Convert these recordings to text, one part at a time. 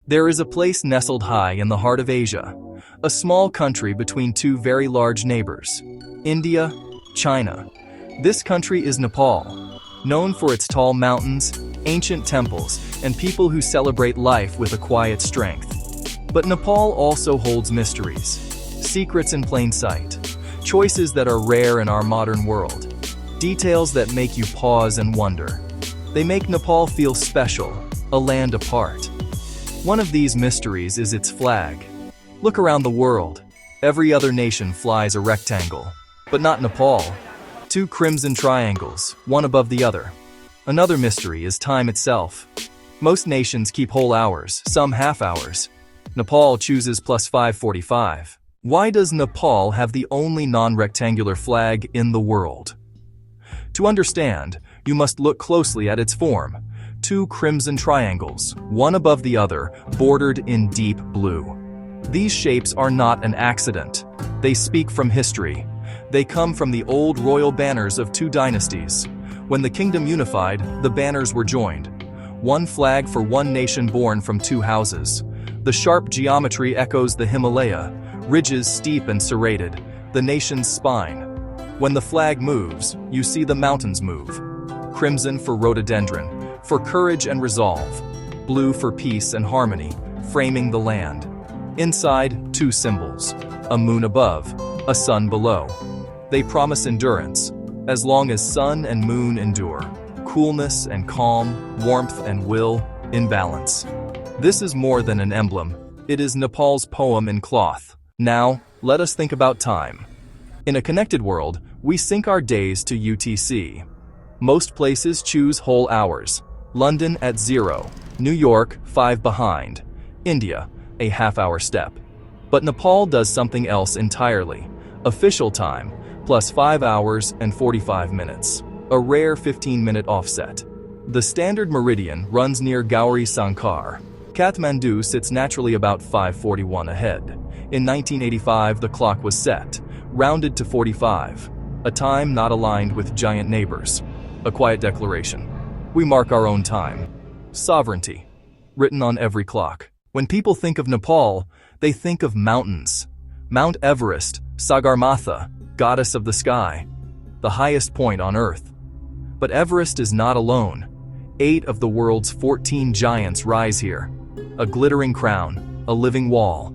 There is a place nestled high in the heart of Asia, a small country between two very large neighbors, India, China. This country is Nepal, known for its tall mountains, ancient temples, and people who celebrate life with a quiet strength. But Nepal also holds mysteries, secrets in plain sight, choices that are rare in our modern world, details that make you pause and wonder. They make Nepal feel special, a land apart. One of these mysteries is its flag. Look around the world. Every other nation flies a rectangle, but not Nepal. Two crimson triangles, one above the other. Another mystery is time itself. Most nations keep whole hours, some half hours. Nepal chooses plus 5:45. Why does Nepal have the only non-rectangular flag in the world? To understand, you must look closely at its form. Two crimson triangles, one above the other, bordered in deep blue. These shapes are not an accident. They speak from history. They come from the old royal banners of two dynasties. When the kingdom unified, the banners were joined. One flag for one nation born from two houses. The sharp geometry echoes the Himalaya, ridges steep and serrated, the nation's spine. When the flag moves, you see the mountains move. Crimson for rhododendron, for courage and resolve. Blue for peace and harmony, framing the land. Inside, two symbols, a moon above, a sun below. They promise endurance, as long as sun and moon endure. Coolness and calm, warmth and will, in balance. This is more than an emblem. It is Nepal's poem in cloth. Now, let us think about time. In a connected world, we sync our days to UTC. Most places choose whole hours. London at 0, New York 5 behind, India a half-hour step. But Nepal does something else entirely. Official time, plus 5 hours and 45 minutes. A rare 15-minute offset. The standard meridian runs near Gauri Sankar. Kathmandu sits naturally about 5:41 ahead. In 1985, the clock was set, rounded to 45, a time not aligned with giant neighbors. A quiet declaration. We mark our own time. Sovereignty, written on every clock. When people think of Nepal, they think of mountains. Mount Everest, Sagarmatha, goddess of the sky, the highest point on Earth. But Everest is not alone. 8 of the world's 14 giants rise here. A glittering crown, a living wall.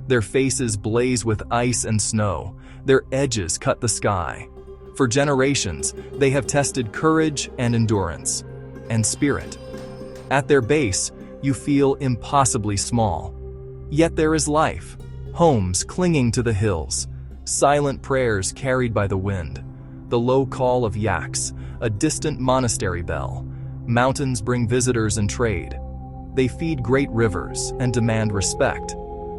Their faces blaze with ice and snow. Their edges cut the sky. For generations, they have tested courage and endurance, and spirit. At their base, you feel impossibly small. Yet there is life, homes clinging to the hills, silent prayers carried by the wind, the low call of yaks, a distant monastery bell. Mountains bring visitors and trade. They feed great rivers and demand respect.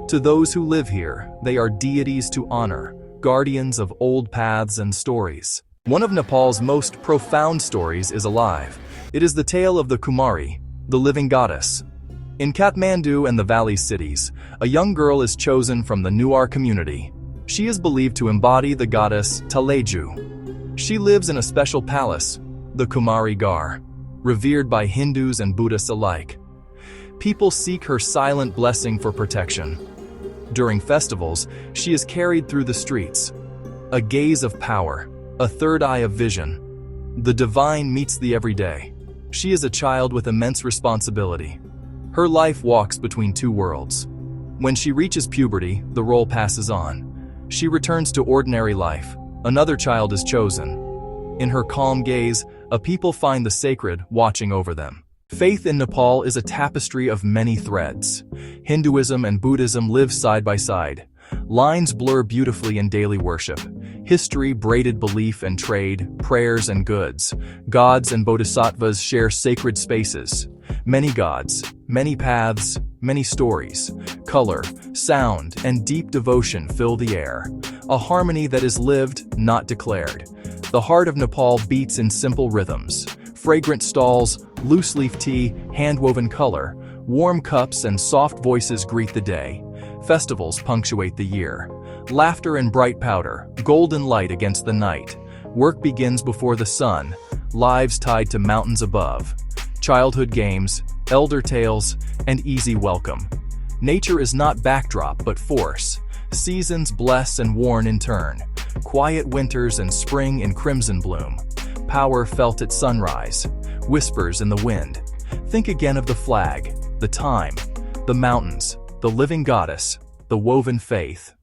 To those who live here, they are deities to honor, guardians of old paths and stories. One of Nepal's most profound stories is alive. It is the tale of the Kumari, the living goddess. In Kathmandu and the valley cities, a young girl is chosen from the Nuar community. She is believed to embody the goddess Taleju. She lives in a special palace, the Kumari Gar, revered by Hindus and Buddhists alike. People seek her silent blessing for protection. During festivals, she is carried through the streets. A gaze of power, a third eye of vision. The divine meets the everyday. She is a child with immense responsibility. Her life walks between two worlds. When she reaches puberty, the role passes on. She returns to ordinary life. Another child is chosen. In her calm gaze, a people find the sacred watching over them. Faith in Nepal is a tapestry of many threads. Hinduism and Buddhism live side by side. Lines blur beautifully in daily worship. History braided belief and trade, prayers and goods. Gods and bodhisattvas share sacred spaces. Many gods, many paths, many stories. Color, sound, and deep devotion fill the air. A harmony that is lived, not declared. The heart of Nepal beats in simple rhythms. Fragrant stalls, loose-leaf tea, hand-woven color, warm cups and soft voices greet the day. Festivals punctuate the year. Laughter and bright powder, golden light against the night. Work begins before the sun, lives tied to mountains above. Childhood games, elder tales, and easy welcome. Nature is not backdrop but force. Seasons bless and warn in turn. Quiet winters and spring in crimson bloom. Power felt at sunrise. Whispers in the wind. Think again of the flag, the time, the mountains, the living goddess, the woven faith.